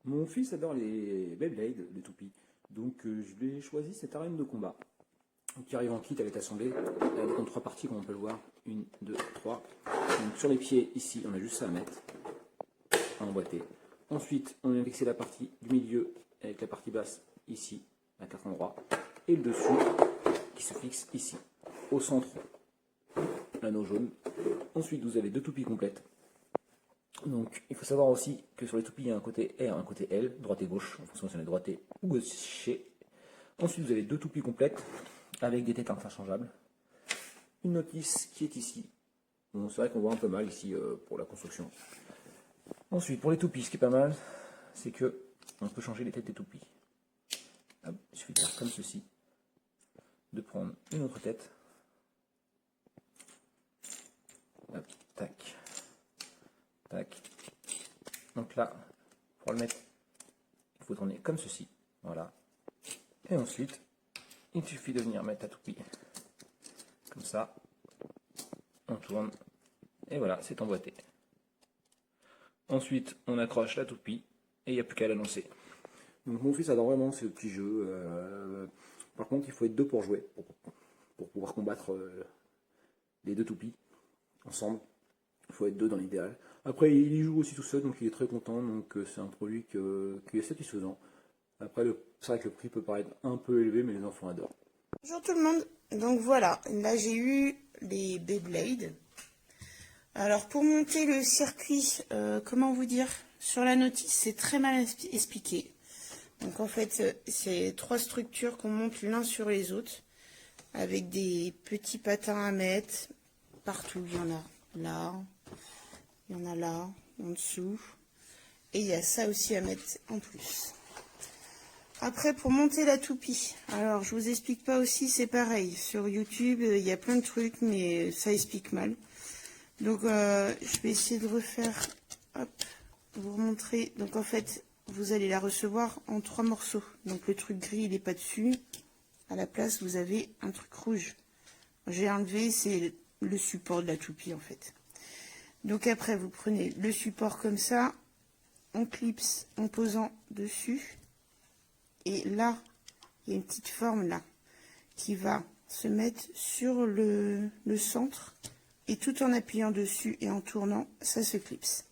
Mon fils adore les Beyblade, les toupies. Donc je lui ai choisi cette arène de combat qui arrive en kit, elle est assemblée. Elle est en 3 parties comme on peut le voir. 1, 2, 3. Donc sur les pieds ici, on a juste ça à mettre, à emboîter. Ensuite, on vient fixer la partie du milieu avec la partie basse ici, à 4 endroits. Et le dessus qui se fixe ici. Au centre, l'anneau jaune. Ensuite, vous avez 2 toupies complètes. Donc, il faut savoir aussi que sur les toupies, il y a un côté R, un côté L, droite et gauche, en fonction si on est droitier ou gaucher. Ensuite, vous avez 2 toupies complètes avec des têtes interchangeables. Une notice qui est ici. Bon, c'est vrai qu'on voit un peu mal ici pour la construction. Ensuite, pour les toupies, ce qui est pas mal, c'est que on peut changer les têtes des toupies. Hop, il suffit de faire comme ceci, de prendre une autre tête. Hop, tac. Tac. Donc là, pour le mettre, il faut tourner comme ceci. Voilà. Et ensuite, il suffit de venir mettre la toupie. Comme ça. On tourne. Et voilà, c'est emboîté. Ensuite, on accroche la toupie. Et il n'y a plus qu'à la lancer. Donc mon fils adore vraiment ce petit jeu. Par contre, il faut être 2 pour jouer. Pour pouvoir combattre les 2 toupies ensemble. Il faut être 2 dans l'idéal. Après, il y joue aussi tout seul, donc il est très content. Donc c'est un produit qui est satisfaisant. Après, c'est vrai que le prix peut paraître un peu élevé, mais les enfants adorent. Bonjour tout le monde. Donc voilà, là j'ai eu les Beyblade. Alors pour monter le circuit, comment vous dire, sur la notice, c'est très mal expliqué. Donc en fait, c'est 3 structures qu'on monte l'un sur les autres, avec des petits patins à mettre partout. Il y en a là, il y en a là, en dessous, et il y a ça aussi à mettre en plus. Après, pour monter la toupie, alors je vous explique pas aussi, c'est pareil. Sur YouTube, il y a plein de trucs, mais ça explique mal. Donc, je vais essayer de refaire, hop, vous remontrer. Donc, en fait, vous allez la recevoir en 3 morceaux. Donc, le truc gris, il n'est pas dessus. À la place, vous avez un truc rouge. J'ai enlevé, c'est le support de la toupie, en fait. Donc, après, vous prenez le support comme ça, on clipse en posant dessus. Et là, il y a une petite forme là qui va se mettre sur le centre. Et tout en appuyant dessus et en tournant, ça se clipse.